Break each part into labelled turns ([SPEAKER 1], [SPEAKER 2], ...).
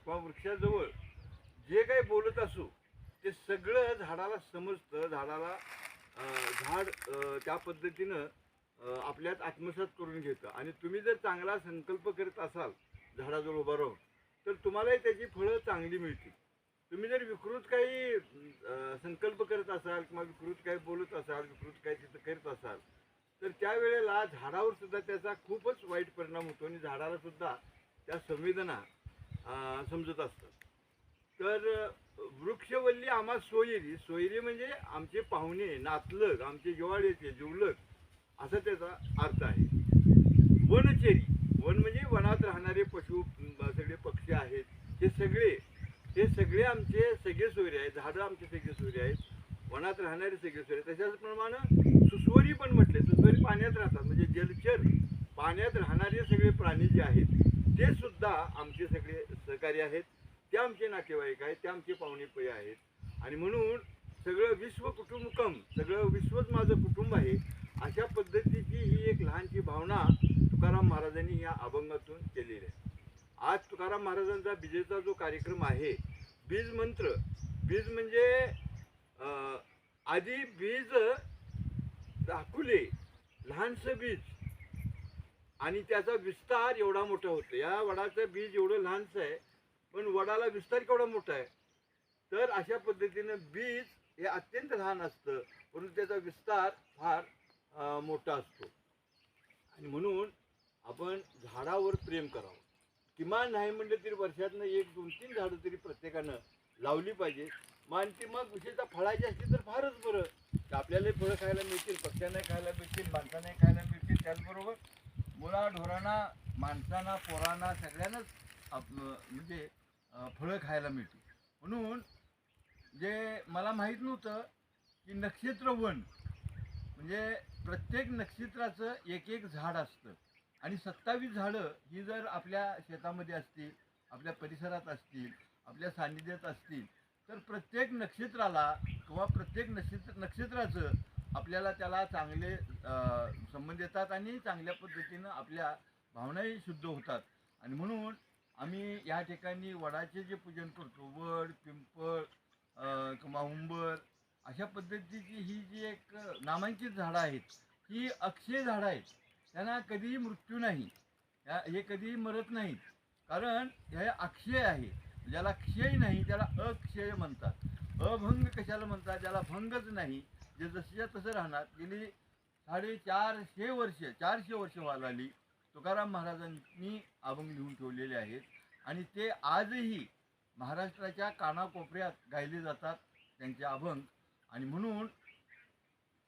[SPEAKER 1] किंवा वृक्षाजवळ जे काही बोलत असू ते सगळं झाडाला समजतं, झाडाला झाड त्या पद्धतीनं आपल्यात आत्मसात करून घेतं. आणि तुम्ही जर चांगला संकल्प करत असाल झाडाजवळ उभा राहून, तर तुम्हालाही त्याची फळं चांगली मिळतील. तुम्ही जर विकृत काही संकल्प करत असाल किंवा विकृत काही बोलत असाल, विकृत काही तिथं करत असाल, तर त्यावेळेला झाडावर सुद्धा त्याचा खूपच वाईट परिणाम होतो आणि झाडाला सुद्धा त्या संवेदना समजत असतात. तर वृक्षवल्ली आम्हा सोयरी, सोयरी म्हणजे आमचे पाहुणे, नातलग, आमचे जिव्हाळ्याचे जिवलग, असा त्याचा अर्थ आहे. वनचेरी, वन म्हणजे वनात राहणारे पशु, सगळे पक्षी आहेत, हे सगळे आमचे सगळे सोयरे आहेत. झाडं आमचे सगळे सोयरे आहेत, वनात राहणारे सगळे सोयरे. त्याच्याप्रमाणे सुस्वरी पण म्हटले. सुस्वरी पाण्यात राहतात, म्हणजे जलचर पाण्यात राहणारे सगळे प्राणी जे आहेत ते सुद्धा आमचे सगळे सहकारी आहेत. ते आमचे नातेवाईक आहेत, ते आमचे पाहुणे पै आहेत. आणि म्हणून सगळं विश्व कुटुंबकम, सगळं विश्वच माझं कुटुंब आहे, अशा पद्धतीची ही एक लहानशी भावना तुकाराम महाराजांनी या अभंगातून केलेली आहे. आज तुकाराम महाराजांचा बीजेचा जो कार्यक्रम आहे, बीज मंत्र, बीज म्हणजे आधी बीज दाखवले, लहानसं बीज, आणि त्याचा विस्तार एवढा मोठा होतो. या वडाचं बीज एवढं लहानसं आहे, पण वडाला विस्तार केवढा मोठा आहे. तर अशा पद्धतीनं बीज हे अत्यंत लहान असतं, परंतु त्याचा विस्तार फार मोठा असतो. आणि म्हणून आपण झाडावर प्रेम करावं. किमान नाही म्हणलं तरी वर्षातनं 1, 2, 3 झाडं तरी प्रत्येकानं लावली पाहिजे. मग विशेषतः फळाची असली तर फारच बरं. तर आपल्यालाही फळं खायला मिळतील, पक्ष्यांनाही खायला मिळतील, माणसांनाही खायला मिळतील. त्याचबरोबर मुलाढोरांना, माणसांना, पोरांना, सगळ्यांनाच म्हणजे फळं खायला मिळतील. म्हणून जे मला माहीत नव्हतं की नक्षत्रवन म्हणजे प्रत्येक नक्षत्राचं एक एक झाड असतं, आणि 27 झाडं ही जर आपल्या शेतामध्ये असतील, आपल्या परिसरात असतील, आपल्या सान्निध्यात असतील, तर प्रत्येक नक्षत्राला किंवा प्रत्येक नक्षत्राचं आपल्याला त्याला चांगले संबंध येतात आणि चांगल्या पद्धतीनं आपल्या भावनाही शुद्ध होतात. आणि म्हणून आम्ही या ठिकाणी वडाचे जे पूजन करतो, वड, पिंपळ किंवा उंबर, अशा पद्धतीची ही जी एक नामांकित झाडं आहेत, ही अक्षय झाडं आहेत. त्यांना कधीही मृत्यू नाही, हे कधीही मरत नाहीत, कारण हे अक्षय आहे. ज्याला क्षय नाही त्याला अक्षय म्हणतात. अभंग कशाला म्हणतात? ज्याला भंगच नाही, जे जसंच्या तसं राहणार. गेली 450 वर्ष, 400 वर्ष व्हायला आली, तुकाराम महाराजांनी अभंग लिहून ठेवलेले आहेत, आणि ते आजही महाराष्ट्राच्या कानाकोपऱ्यात गायले जातात त्यांचे अभंग. आणि म्हणून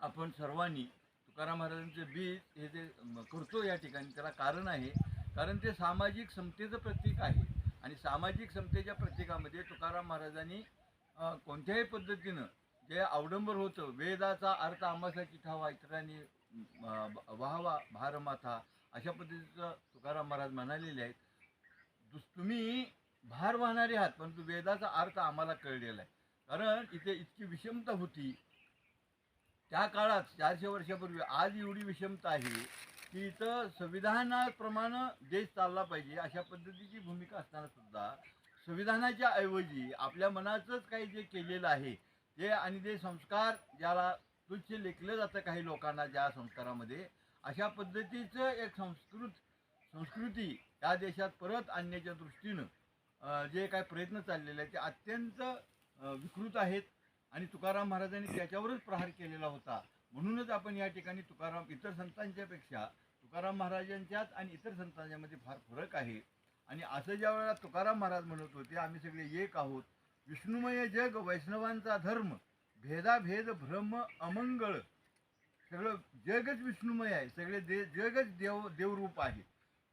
[SPEAKER 1] आपण सर्वांनी तुकाराम महाराजांचे बीज हे जे करतो या ठिकाणी, त्याला कारण आहे, कारण ते सामाजिक समतेचं प्रतीक आहे. आणि सामाजिक समतेच्या प्रतीकामध्ये तुकाराम महाराजांनी कोणत्याही पद्धतीनं जे अवडंबर होतं, वेदाचा अर्थ आम्हासाठी ठावा, इतरांनी वाहावा भारमाथा, अशा पद्धतीचं तुकाराम महाराज म्हणालेले आहेत. तुम्ही भार वाहणारे आहात, परंतु वेदाचा अर्थ आम्हाला कळलेला आहे. कारण इथे इतकी विषमता होती त्या काळात, 400 वर्षापूर्वी. आज एवढी विषमता आहे की इथं संविधानाप्रमाणे देश चालला पाहिजे अशा पद्धतीची भूमिका असताना सुद्धा संविधानाच्या ऐवजी आपल्या मनाचंच काही जे केलेलं आहे ते, आणि जे संस्कार ज्याला तुच्छ लेखलं जातं काही लोकांना ज्या संस्कारामध्ये, अशा पद्धतीचं एक संस्कृती या देशात परत आणण्याच्या दृष्टीनं जे काही प्रयत्न चाललेले आहेत ते अत्यंत विकृत आहेत. आणि तुकाराम महाराजांनी त्याच्यावरच प्रहार केलेला होता. म्हणूनच आपण या ठिकाणी इतर संतांच्या पेक्षा तुकाराम महाराजांच्यात आणि इतर संतांच्यामध्ये फार फरक आहे. आणि असं ज्या वेळेला तुकाराम महाराज म्हणत होते, आम्ही सगळे एक आहोत, विष्णुमय जग वैष्णवांचा धर्म, भेदाभेद भ्रम अमंगळ, सगळं जगच विष्णुमय आहे, सगळे जगच देवरूप आहे.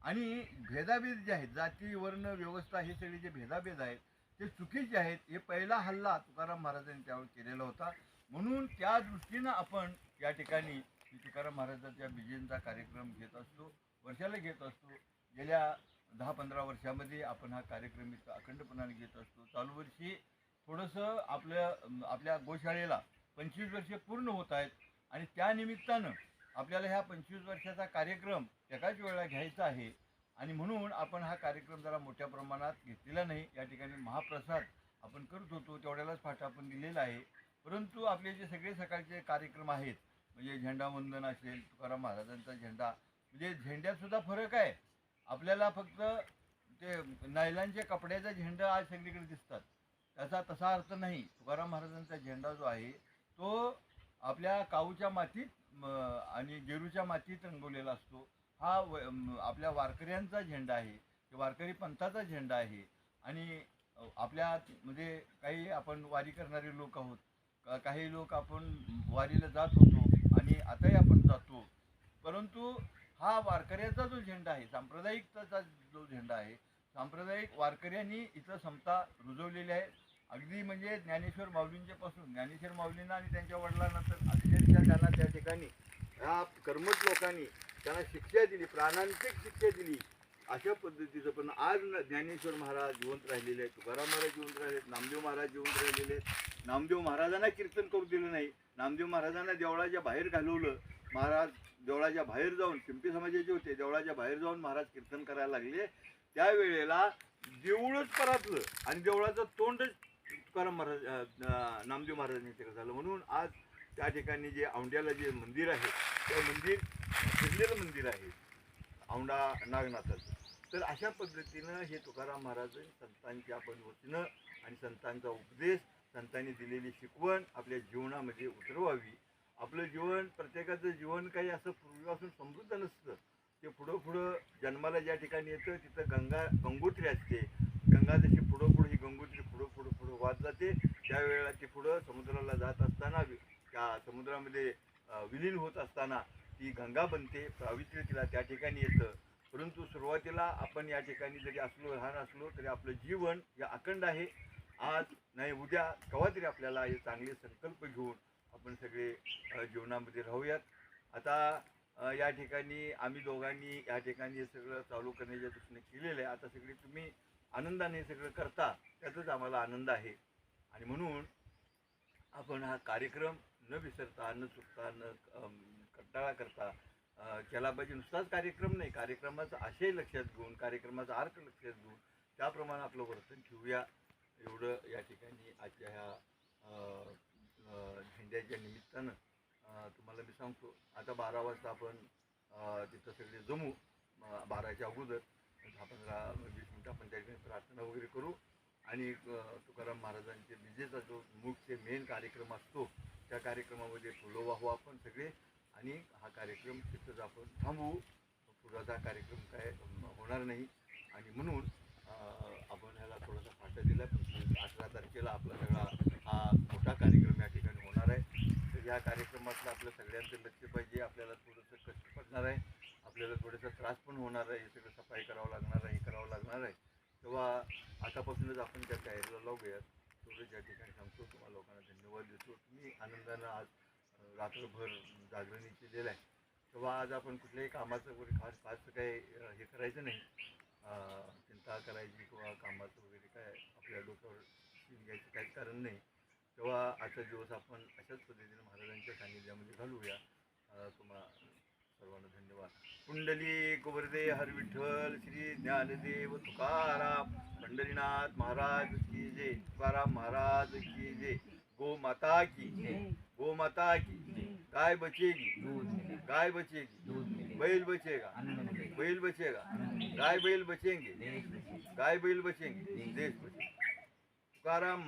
[SPEAKER 1] आणि भेदाभेद जे आहेत, जाती वर्ण व्यवस्था, हे सगळे जे भेदाभेद आहेत ते चुकीचे आहेत. हे पहिला हल्ला तुकाराम महाराजांनी त्यावर केलेला होता. म्हणून त्या दृष्टीनं आपण या ठिकाणी तुकाराम महाराजांच्या बीजेंचा कार्यक्रम घेत असतो, वर्षाला घेत असतो. गेल्या 10-15 वर्षामध्ये आपण हा कार्यक्रम इथं अखंडपणाने घेत असतो. चालू वर्षी थोडंसं आपल्या गोशाळेला 25 वर्षे पूर्ण होत आहेत, आणि त्या निमित्तानं आपल्याला ह्या 25 वर्षाचा कार्यक्रम एकाच वेळेला घ्यायचा आहे. आणि म्हणून आपण हा कार्यक्रम जरा मोठ्या प्रमाणात घेतलेला नाही. या ठिकाणी महाप्रसाद आपण करत होतो तेवढ्यालाच फाटा आपण दिलेला आहे. परंतु आपले जे सगळे सकाळचे कार्यक्रम आहेत, म्हणजे झेंडावंदन असेल, तुकाराम महाराजांचा झेंडा, म्हणजे झेंड्यात सुद्धा फरक आहे. आपल्याला फक्त ते नायलांच्या कपड्याचा झेंडा आज सगळीकडे दिसतात, त्याचा तसा अर्थ नाही. तुकाराम महाराजांचा झेंडा जो आहे तो आपल्या काऊच्या मातीत आणि गेरूच्या मातीत रंगवलेला असतो. हा आपल्या वारकऱ्यांचा झेंडा आहे, वारकरी पंथाचा झेंडा आहे. आणि आपल्या म्हणजे काही आपण वारी करणारे लोक आहोत, काही लोक आपण वारीला जात होतो आणि आताही आपण जातो. परंतु हा वारकऱ्याचा जो झेंडा आहे, सांप्रदायिकताचा जो झेंडा आहे, सांप्रदायिक वारकऱ्यांनी इथं समता रुजवलेली आहे. अगदी म्हणजे ज्ञानेश्वर माऊलींच्या पासून, ज्ञानेश्वर माऊलींना आणि त्यांच्या वडिलांना तर अक्षरशः त्यांना त्या ठिकाणी ह्या कर्मठ लोकांनी त्यांना शिक्षा दिली, प्राणांतिक शिक्षा दिली. अशा पद्धतीचं पण आज ज्ञानेश्वर महाराज जिवंत राहिलेले आहेत, तुकाराम महाराज जिवंत राहिले आहेत, नामदेव महाराज जिवंत राहिलेले आहेत. नामदेव महाराजांना कीर्तन करू दिलं नाही, नामदेव महाराजांना देवळाच्या बाहेर घालवलं. महाराज देवळाच्या बाहेर जाऊन, शिंपी समाजाचे होते, देवळाच्या बाहेर जाऊन महाराज कीर्तन करायला लागले. त्यावेळेला देऊळच परातलं आणि देवळाचं तोंडच तुकाराम महाराज नामदेव महाराजांनी तिकडे झालं. म्हणून आज त्या ठिकाणी जे औंड्याला जे मंदिर आहे, ते मंदिर फिरलेलं मंदिर आहे औंढा नागनाथाचं. तर अशा पद्धतीनं हे तुकाराम महाराज संतांच्या आपण वचनं आणि संतांचा उपदेश, संतांनी दिलेली शिकवण आपल्या जीवनामध्ये उतरवावी. आपलं जीवन, प्रत्येकाचं जीवन काही असं पूर्वीपासून समृद्ध नसतं. ते पुढं जन्माला ज्या ठिकाणी येतं तिथं गंगोत्री असते. गंगा जशी पुढं ही गंगोत्री पुढं वाहत जाते. त्यावेळेला ती पुढं समुद्राला जात असताना, त्या समुद्रामध्ये विलीन होत असताना ती गंगा बनते, पावित्र्य तिला त्या ठिकाणी येतं. परंतु सुरुवातीला आपण या ठिकाणी जरी असलो, लहान असलो, तरी आपलं जीवन हे अखंड आहे. आज नाही उद्या केव्हा तरी आपल्याला हे चांगले संकल्प घेऊन आपण सगळे जीवनामध्ये राहूयात. आता या ठिकाणी आम्ही दोघांनी या ठिकाणी हे सगळं चालू करण्याच्या दृष्टीने केलेलं आहे. आता सगळे तुम्ही आनंदाने हे सगळं करता, त्याचाच आम्हाला आनंद आहे. आणि म्हणून आपण हा कार्यक्रम न विसरता, न चुकता, न कंटाळा करता केला पाहिजे. नुसताच कार्यक्रम नाही, कार्यक्रमाचा आशय लक्षात घेऊन, कार्यक्रमाचा अर्थ लक्षात घेऊन त्याप्रमाणे आपलं वर्तन ठेवूया. एवढं या ठिकाणी आजच्या ह्या झेंड्याच्या निमित्तानं तुम्हाला मी सांगतो. आता 12 वाजता आपण तिथं सगळे जमू. 12च्या अगोदर 10-15-20 मिनटं आपण त्या ठिकाणी प्रार्थना वगैरे करू. आणि तुकाराम महाराजांचे विजेचा जो मुख्य मेन कार्यक्रम असतो, त्या कार्यक्रमामध्ये फुलं वाहू आपण सगळे. आणि हा कार्यक्रम तिथंच आपण थांबवू. पुढचा कार्यक्रम काय होणार नाही. आणि म्हणून आपण ह्याला थोडासा फाटा दिला. 18 तारखेला आपला सगळा हा मोठा कार्यक्रम या ठिकाणी होणार आहे. तर या कार्यक्रमातलं आपलं सगळ्यांचं लक्ष पाहिजे. आपल्याला थोडंसं कष्ट पडणार आहे, आपल्याला थोडासा त्रास पण होणार आहे. हे सगळं सफाई करावं लागणार आहे, हे करावं लागणार आहे. तेव्हा आतापासूनच आपण त्या तयारीला लावूयात. थोडं या ठिकाणी सांगतो. तुम्हाला लोकांना धन्यवाद देतो. तुम्ही आनंदानं आज रात्रभर जागरणी केलेलं आहे. तेव्हा आज आपण कुठल्याही कामाचं वगैरे फारसं काही हे करायचं नाही, चिंता करायची किंवा कामाचं वगैरे काय आपल्या डोक्यावर घ्यायचं काहीच कारण नाही. तेव्हा आजचा दिवस आपण अशाच पद्धतीने महाराजांच्या सान्निध्यामध्ये घालूया. तुम्हा सर्वांना धन्यवाद. पुंडलिक वरदे हर विठ्ठल श्री ज्ञानदेव तुकाराम पंढरीनाथ महाराज की जय. तुकाराम महाराज की जय. गो माता की, गो माता की. गाय बचेगी, गाय बचेगी, बैल बचेगा, बैल बचेगा, गाय बैल बचेंगे, गाय बैल बचेंगे, देश बचेगा. तुकाराम